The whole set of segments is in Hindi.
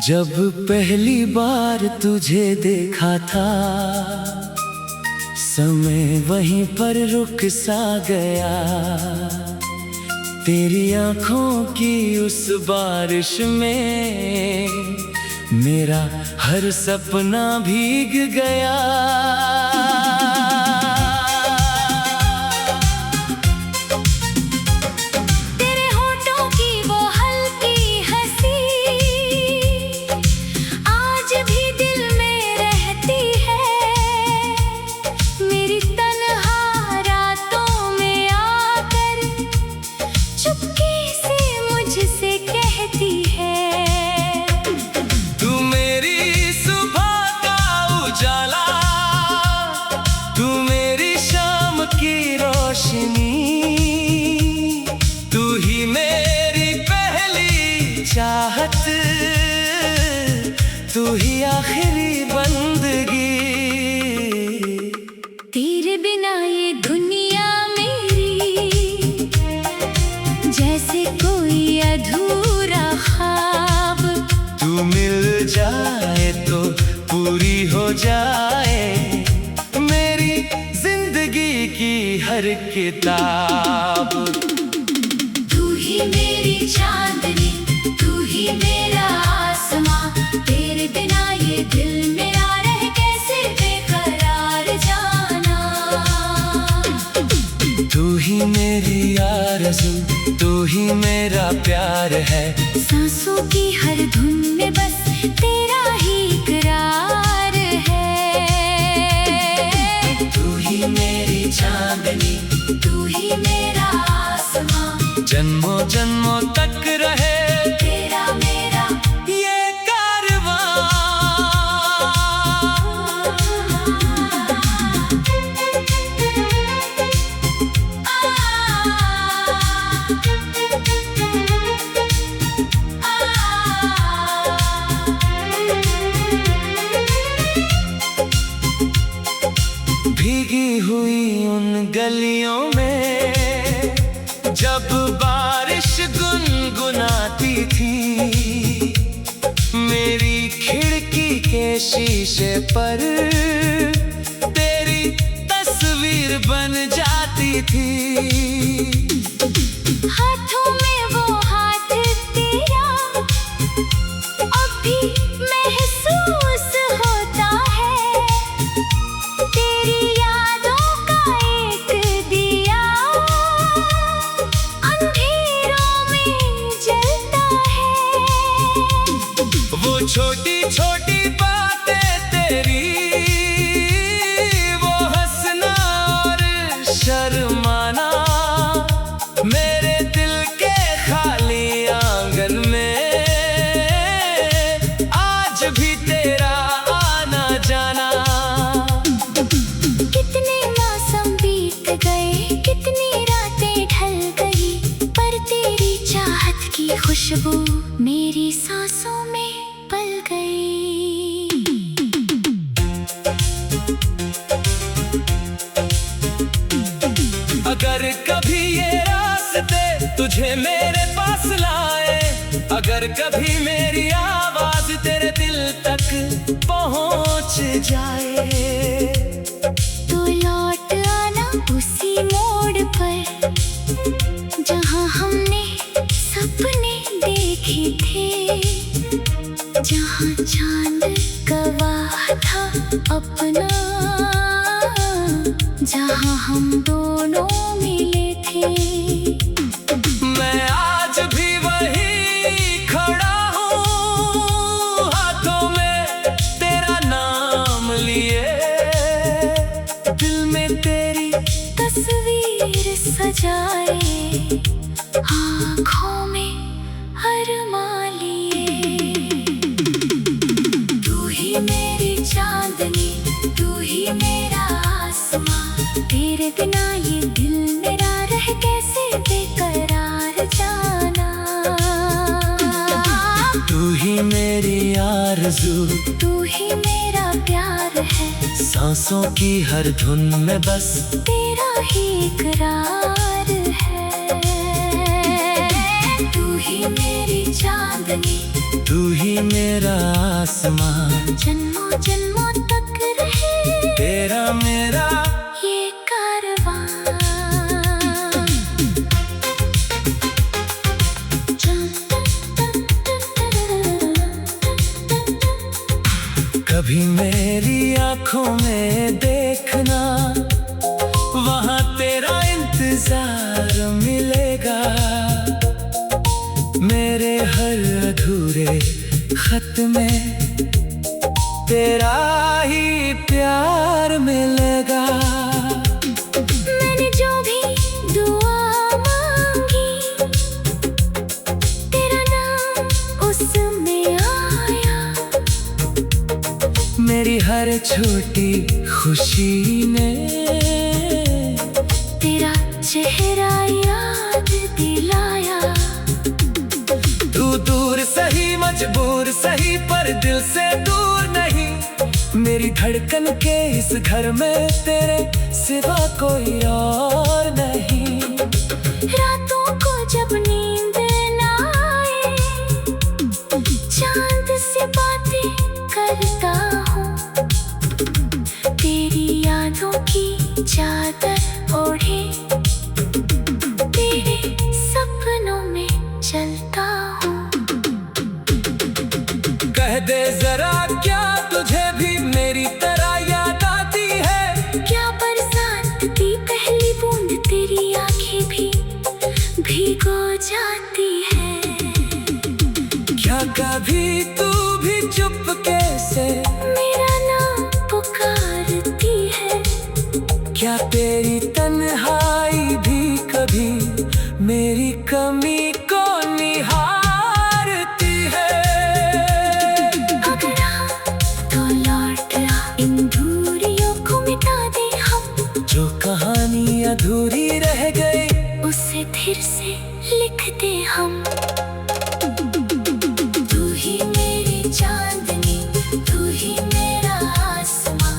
जब पहली बार तुझे देखा था, समय वहीं पर रुक सा गया। तेरी आंखों की उस बारिश में मेरा हर सपना भीग गया। तू ही मेरी पहली चाहत, तू ही आखिरी बंदगी। तेरे बिना ये दुनिया मेरी जैसे कोई अधूरा ख्वाब। तू मिल जाए तो पूरी हो जाए मेरी जिंदगी की हर किताब। तू ही मेरी चांदनी, तू ही मेरा आसमां। तेरे बिना ये दिल मेरा रह कैसे बेकरार जाना। तू ही मेरी आरज़ू, तू ही मेरा प्यार है। सांसों की हर धुन में बस तेरा ही करार है। तू ही मेरी चांदनी, तू ही मेरा आसमां। जन्मों जन्मों तक रहे तेरा मेरा ये कारवां। भीगी हुई उन गलियों में जब बारिश गुनगुनाती थी, मेरी खिड़की के शीशे पर तेरी तस्वीर बन जाती थी। हाथों में वो हाथ तेरा अब भी महसूस होता है। तेरी यादों का एक दिया अंधेरों में जलता है। वो छोटी छोटी बातें तेरी, वो हंसना और शर्माना, मेरे दिल के खाली आंगन में आज भी तेरा आना जाना। कितने मौसम बीत गए, कितनी रातें ढल गई, पर तेरी चाहत की खुशबू मेरी सांसों में पल गई। अगर कभी ये रास्ते तुझे मेरे पास लाए, अगर कभी मेरी आवाज तेरे दिल तक पहुंच जाए, तो लौट आना उसी मोड़ पर जहां हमने सपने देखे थे। जहां चांद गवाह था अपना, जहां हम दोनों मिले थे। मैं आज भी वही खड़ा हूँ, हाथों में तेरा नाम लिए, दिल में तेरी तस्वीर सजाए, आँखों में अरमां लिए। तू ही मेरी चांदनी, तू ही मेरा आसमां। तेरे बिना ये दिल मेरा रह कैसे बेकरार जाना। तू ही मेरी आरज़ू, तू ही मेरा प्यार है। सांसों की हर धुन में बस तेरा ही करार है। तू ही मेरी चांदनी, तू ही मेरा आसमां, जन्मों जन्मों तक रहे तेरा मेरा ये कारवां। कभी मेरी आंखों में देखना, वहाँ तेरा इंतजार मिलेगा। मेरे हर अधूरे खत में तेरा ही प्यार मिलेगा। मैंने जो भी दुआ मांगी, तेरा नाम उसमें आया। मेरी हर छोटी खुशी ने तेरा चेहरा याद दिलाया। तू दूर सही मजबूर सही पर दिल से दूर नहीं। मेरी धड़कन के इस घर में तेरे सिवा कोई और नहीं। रातों को जब नींद ना आए, चांद से बातें करता हूँ। तेरी यादों की चादर ओढ़े तेरे सपनों में चलता हूँ। कह दे जरा क्या तुझे भी मेरी तरह याद आती है? क्या बरसात की पहली बूंद तेरी आंखें भी भीगो जाती है? क्या कभी तू भी चुपके से मेरा नाम पुकारती है? क्या तेरी तन्हाई भी कभी मेरी कमी को निहारती है? अगर आ तो लौट आ, इन दूरियों को मिटा दे हम। जो कहानी अधूरी रह गई उसे फिर से लिख दे हम। तू ही मेरी चांदनी, तू ही मेरा आसमां।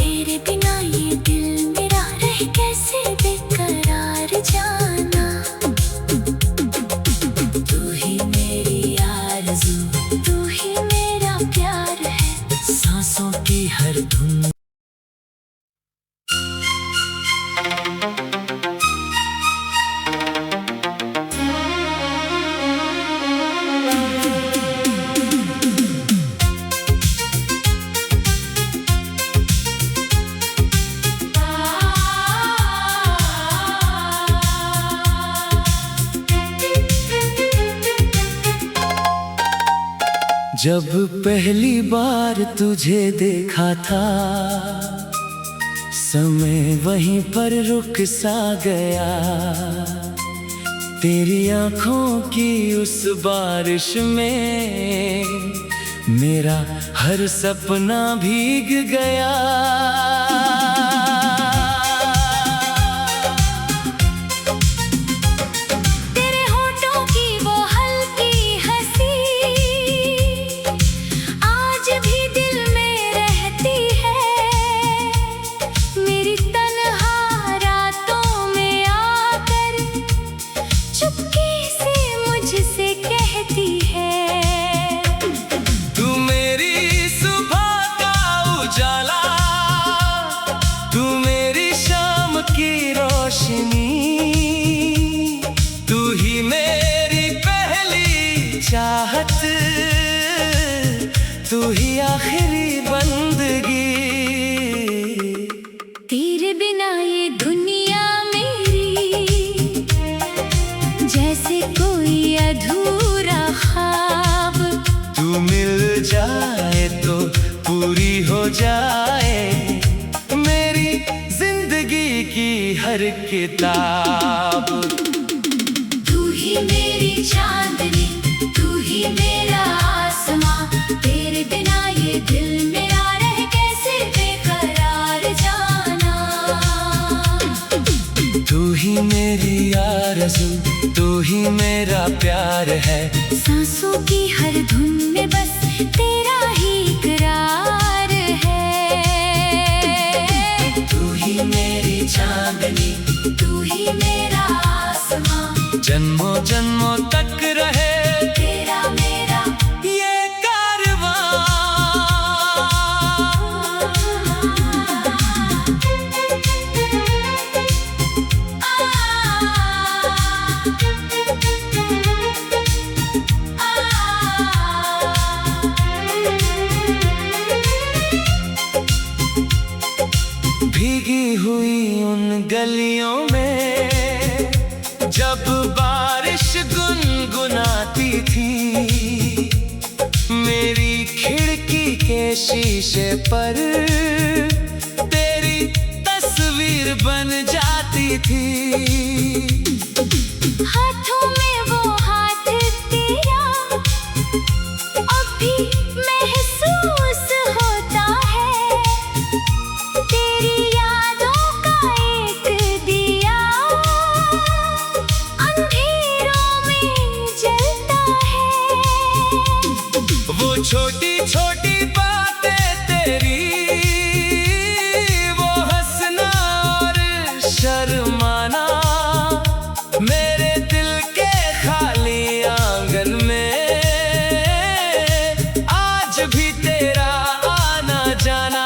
तेरे बिना ये दिल मेरा रह कैसे बेकरार जाना। तू ही मेरी आरज़ू, तू ही मेरा प्यार है। सांसों की हर धुन जब पहली बार तुझे देखा था, समय वहीं पर रुक सा गया। तेरी आंखों की उस बारिश में मेरा हर सपना भीग गया। तेरे होठों की वो हल्की हंसी आज भी दिल में रहती है। मेरी तन्हा रातों में आकर चुपके से मुझसे कहती है। तू मेरी सुबह का उजाला, तू मेरी शाम की रोशनी। तू ही मेरी पहली चाहत, तू ही आखिरी बंदगी। तेरे बिना ये दुनिया मेरी जैसे कोई अधूरा ख्वाब। तू मिल जाए तो पूरी हो जाए मेरी जिंदगी की हर किताब। तू ही मेरी चांदनी, तू ही मेरा आसमां। तेरे बिना ये दिल मेरा रह कैसे बेकरार जाना। तू ही मेरी आरज़ू, तू ही मेरा प्यार है। सांसों की हर धुन में बस तेरा ही इकरार है। तू ही मेरी चांदनी, तू ही मेरा आसमां। जन्मों जन्मों तक रहे तेरा मेरा ये भीगी हुई उन गलियों में जब बारिश गुनगुनाती थी, मेरी खिड़की के शीशे पर तेरी तस्वीर बन जाती थी। हाथों में वो हाथ तेरा अब भी महसूस होता है, तेरी यादों का एक दिया अंधेरों में जलता है। वो छोटी छोटी बातें तेरी, वो हंसना और शर्माना, मेरे दिल के खाली आंगन में आज भी तेरा आना जाना।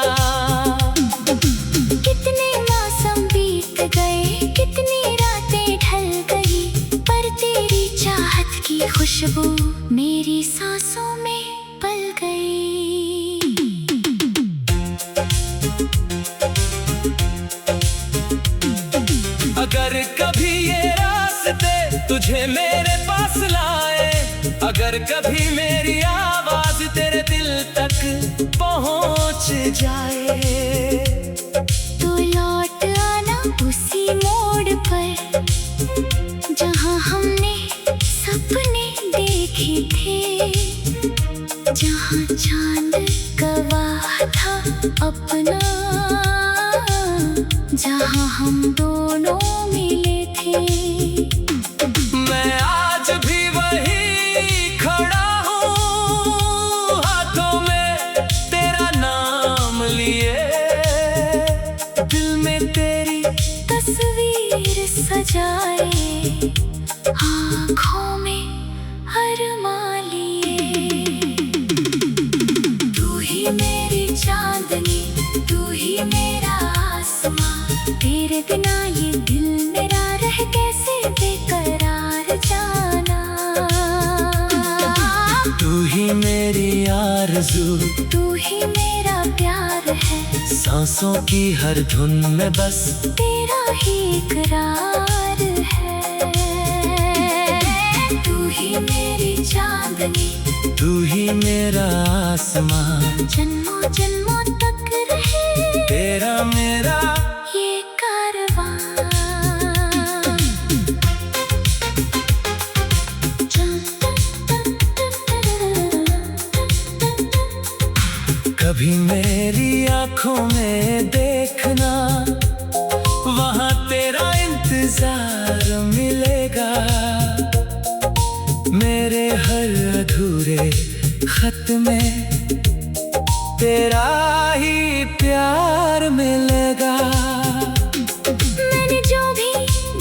कितने मौसम बीत गए, कितनी रातें ढल गई, पर तेरी चाहत की खुशबू मेरी सांसों में पल गई। अगर कभी ये रास्ते तुझे मेरे पास लाए, अगर कभी मेरी आवाज तेरे दिल तक पहुंच जाए, तो लौट आना उसी मोड़ पर जहां हमने सपने देखे थे, जहां चांद गवाह था अपना, जहां हम दोनों मिले थे। मैं आज भी वही खड़ा हूँ, हाथों में तेरा नाम लिए, दिल में तेरी तस्वीर सजाए, आँखों में अरमां लिए। तू ही मेरी चांदनी, तू ही मेरा आसमां, तेरे बिना ये दिल मेरा रह कैसे बेकरार जाना। तू ही मेरी आरज़ू, तू ही मेरा प्यार है, सांसों की हर धुन में बस तेरा ही इकरार है। तू ही मेरी चांदनी, तू ही मेरा आसमां, जन्मों जन्मों तक रहे तेरा मेरा ये कारवां। कभी मेरी आंखों में देखना, वहाँ तेरा इंतजार मिलेगा, मेरे हर अधूरे खत में तेरा ही प्यार मिलेगा। मैंने जो भी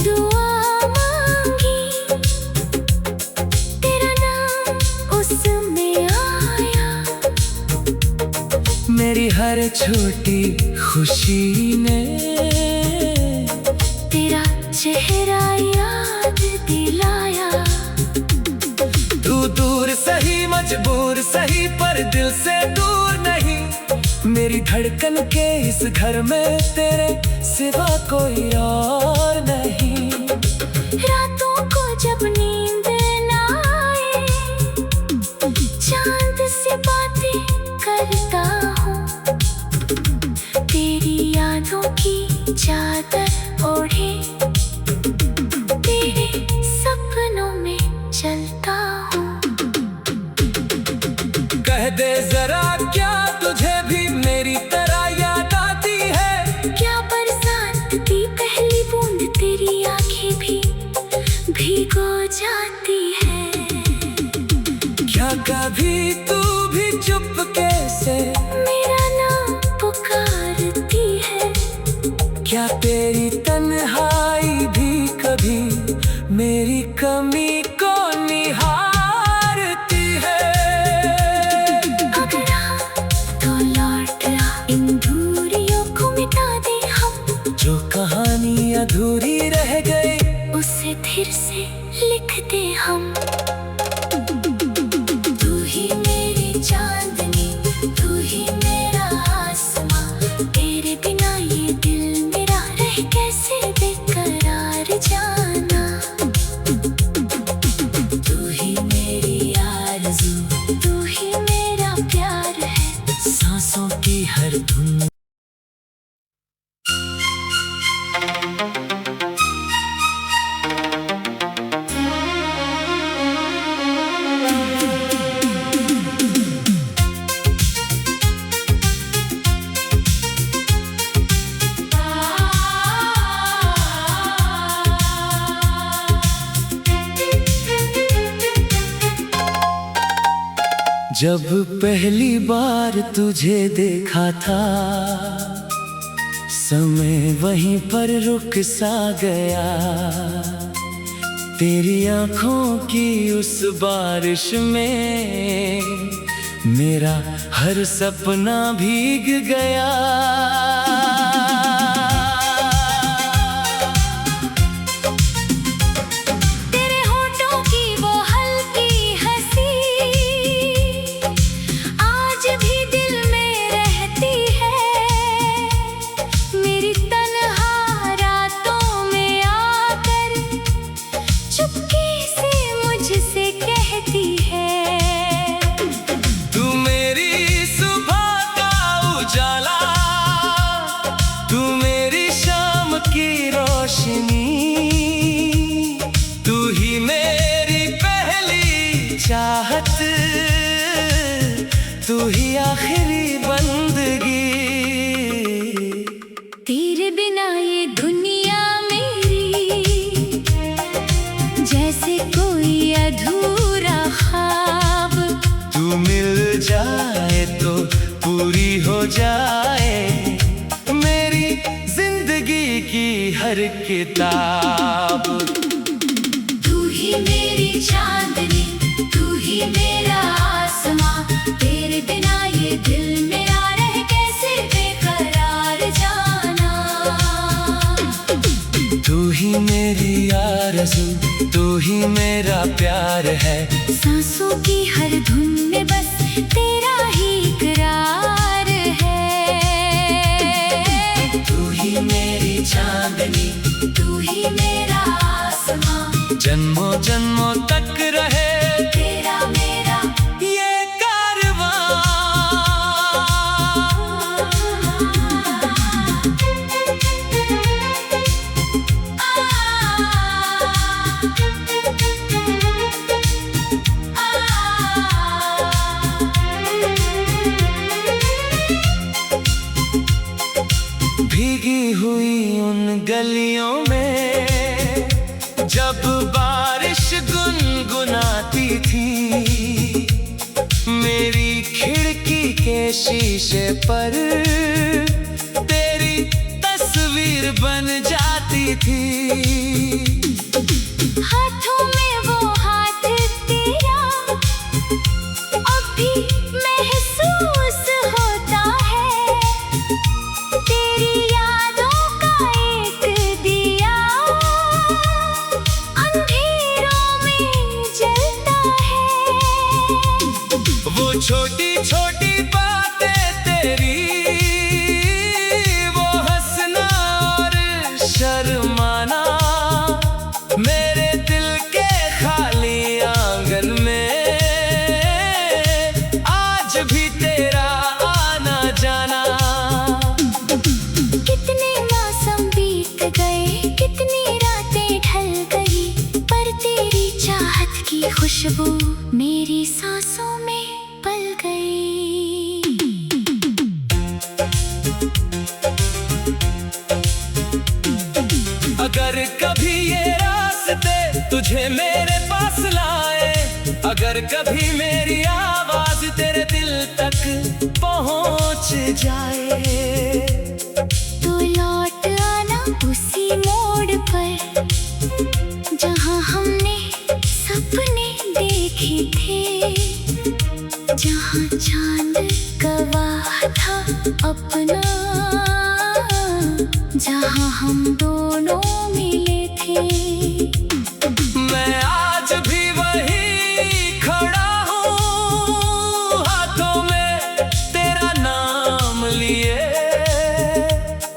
दुआ मांगी, तेरा नाम उसमें आया, मेरी हर छोटी खुशी ने तेरा चेहरा याद दिलाया। तू दूर सही मजबूर सही पर दिल से दूर नहीं, मेरी धड़कन के इस घर में तेरे सिवा कोई और नहीं। रातों को जब नींद ना आए, चांद से बातें करता हूँ, तेरी यादों की चादर ओढ़े तेरे सपनों में चलता हूँ। कह दे जरा क्या तुझे भी मेरी तरह याद आती है, क्या बरसात की पहली बूंद तेरी आंखें भी भिगो जाती है। क्या कभी तू भी चुपके से मेरा नाम पुकारती है, क्या तेरी तन्हाई भी कभी मेरी कमी को निहारती है। अगर आ तो लौट आ, इन दूरियों को मिटा दे हम, जो कहानी अधूरी रह गई उसे फिर से लिख दे हम। तू ही मेरी चांदनी, तू ही मेरा आसमां, तेरे बिना ये दिल में जब पहली बार तुझे देखा था, समय वहीं पर रुक सा गया। तेरी आंखों की उस बारिश में मेरा हर सपना भीग गया। तू ही मेरी पहली चाहत, तू ही आखिरी बंदगी। तेरे बिना ये दुनिया मेरी जैसे कोई अधूरा ख्वाब। तू मिल जाए तो पूरी हो जाए मेरी जिंदगी की हर किताब। तू ही मेरी चांदनी, तू ही मेरा आसमां। तेरे बिना ये दिल मेरा रह कैसे बेकरार जाना। तू ही मेरी आरज़ू, तू ही मेरा प्यार है। सांसों की हर धुन में बस तेरा ही इकरार है। तू ही मेरी चांदनी, तू ही मेरा आसमां। जन्मों जन्मों तक रहे तेरा मेरा ये कारवां। भीगी हुई उन गलियों में जब बारिश गुनगुनाती थी, मेरी खिड़की के शीशे पर तेरी तस्वीर बन जाती थी। हाथों में वो हाथ तेरा अब भी महसूस होता है। तेरी यादों का एक दिया अंधेरों में जलता है। वो छोटी छोटी बातें तेरी, वो हंसना और शर्माना, मेरे दिल के खाली आंगन में आज भी तेरा आना जाना। कितने मौसम बीत गए, कितनी रातें ढल गई, पर तेरी चाहत की खुशबू मेरी सांसों में पल गई। अगर कभी ये रास्ते तुझे मेरे पास लाए, अगर कभी मेरी आवाज तेरे दिल तक पहुंच जाए, तो लौट आना उसी मोड़ पर जहां हमने सपने देखे थे। जहां चांद गवाह था अपना, जहां हम दोनों मिले थे। मैं आज भी वही खड़ा हूँ, हाथों में तेरा नाम लिए,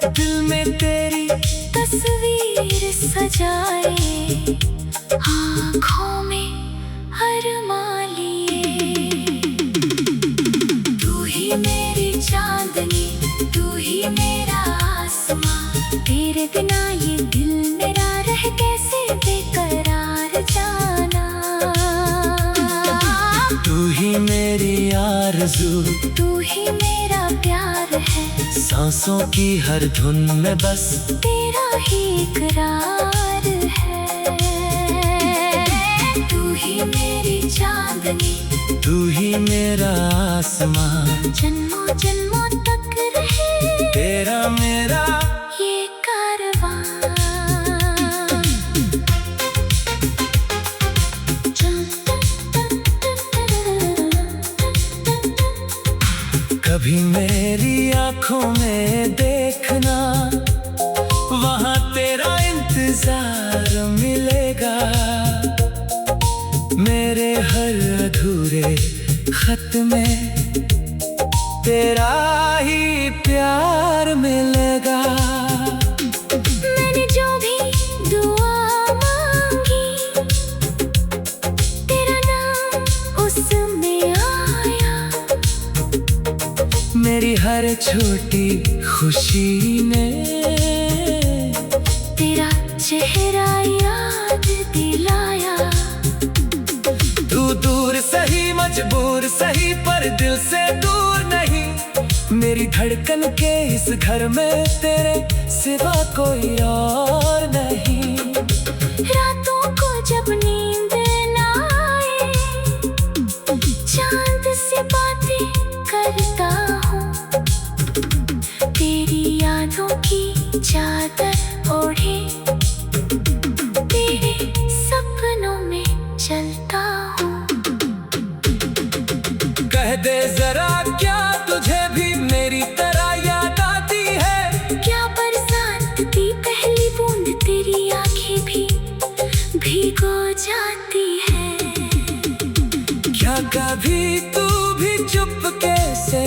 दिल में तेरी तस्वीर सजाए, आँखों में अरमां लिए। तू ही मेरी चांदनी, तू ही मेरा आसमां। तेरे बिना ये दिल मेरा रह कैसे बेकरार जाना। तू ही मेरी आरज़ू, तू ही मेरा प्यार है। सांसों की हर धुन में बस तेरा ही इकरार है। तू ही मेरी चांदनी, तू ही मेरा आसमां, जन्मों जन्मों तक रहे तेरा मेरा ये कारवां। कभी मेरी आंखों में देखना, वहाँ तेरा इंतजार मिलेगा। मेरे हर अधूरे खत में तेरा ही प्यार मिलेगा। मैंने जो भी दुआ मांगी, तेरा नाम उसमें आया। मेरी हर छोटी खुशी ने तेरा चेहरा याद दिलाया। तू दूर सही मजबूर सही पर दिल से दूर नहीं। मेरी धड़कन के इस घर में तेरे सिवा कोई और नहीं। रातों को जब नींद ना आए, चांद से बातें करता हूँ। तेरी यादों की चादर ओढ़े तेरे सपनों में चलता हूँ। कह दे जरा क्या तुझे भी मेरी तरह याद आती है? क्या बरसात की पहली बूंद तेरी आंखें भी भीगो जाती है? क्या कभी तू भी चुपके से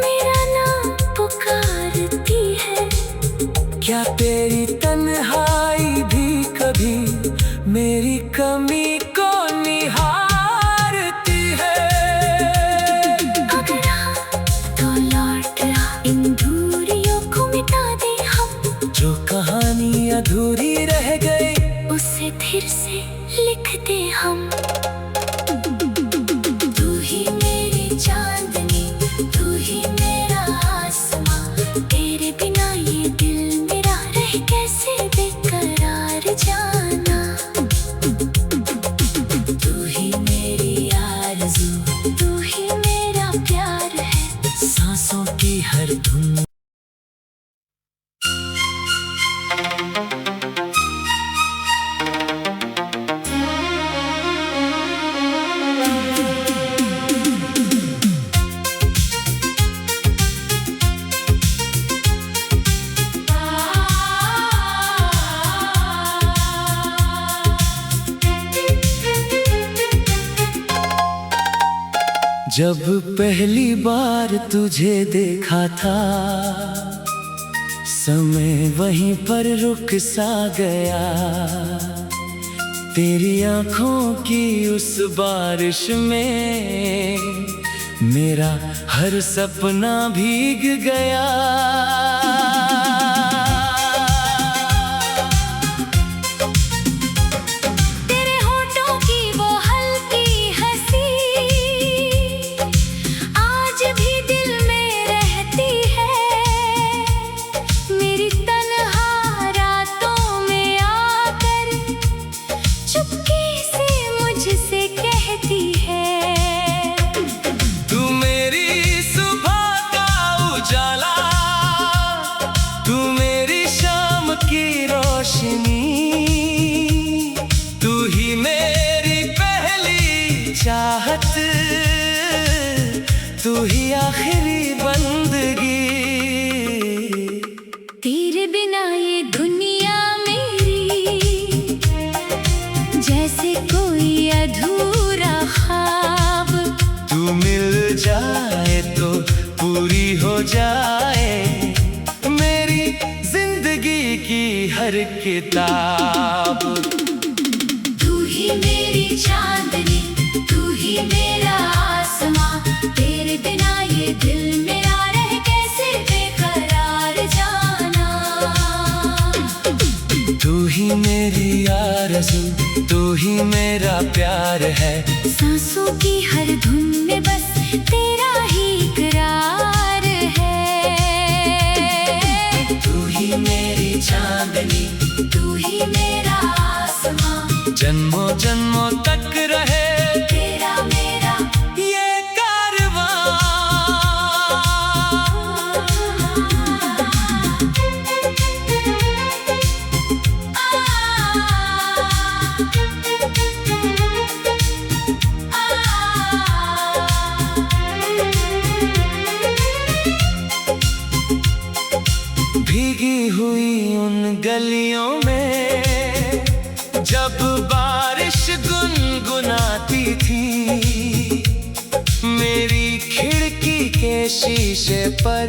मेरा नाम पुकारती है? क्या तेरी तन्हाई भी कभी मेरी कमी को निहारती है? अगर आ तो लौट आ, इन दूरियों को मिटा दे हम। जो कहानी अधूरी रह गई उसे फिर से लिख दे हम। तू ही मेरी चांदनी, तू ही मेरा आसमां। तेरे बिना ये दिल मेरा रह कैसे बेकरार जाना। तू ही मेरी आरज़ू, तू ही मेरा प्यार है। सांसों की हर धुन जब पहली बार तुझे देखा था, समय वहीं पर रुक सा गया। तेरी आंखों की उस बारिश में मेरा हर सपना भीग गया। तेरे होठों की वो हल्की हंसी आज भी दिल में रहती है। मेरी तन्हा रातों में आकर चुपके से मुझसे कहती है। तू मेरी सुबह का उजाला, तू मेरी शाम की रोशनी, तू ही मेरी पहली चाहत, तू ही आखिरी बंदगी। तेरे बिना ये दुनिया मेरी जैसे कोई अधूरा ख्वाब। तू मिल जाए तो पूरी हो जाए मेरी जिंदगी की हर किताब। तू ही मेरी चांदनी, तू ही मेरा आसमां। तेरे बिना ये दिल मेरा रह कैसे बेकरार जाना। तू ही मेरी आरज़ू, तू ही मेरा प्यार है। सांसों की हर धुन में बस तेरा ही करार है। तू ही मेरी चांदनी, तू ही मेरा आसमां। जन्मों जन्मों तक रहे तेरा हुई उन गलियों में जब बारिश गुनगुनाती थी। मेरी खिड़की के शीशे पर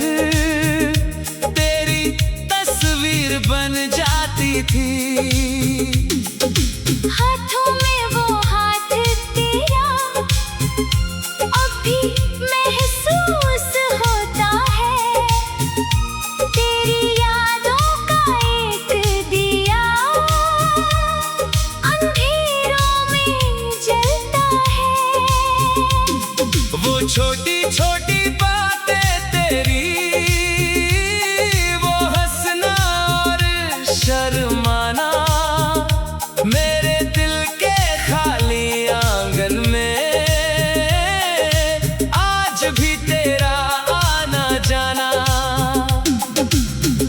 तेरी तस्वीर बन जाती थी। हाथों में वो हाथ तेरा अब भी महसूस होता है। तेरी यादों का एक दिया अंधेरों में जलता है। वो छोटी छोटी बातें तेरी, वो हंसना और शर्माना, मेरे दिल के खाली आंगन में आज भी तेरा आना जाना।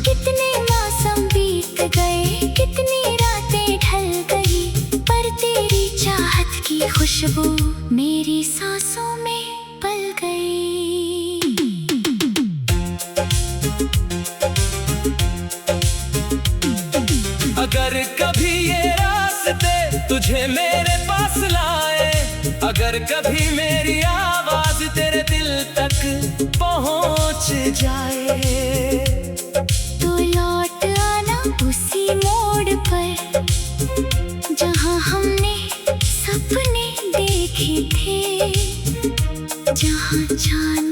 कितने मौसम बीत गए, कितनी रातें ढल गई, पर तेरी चाहत की खुशबू मेरी सांसों में पल गई। अगर कभी ये रास्ते तुझे मेरे पास लाए, अगर कभी मेरी आवाज तेरे दिल तक पहुंच जाए, तो लौट आना उसी मोड़ पर जहां हमने सपने देखे थे, जहां चांद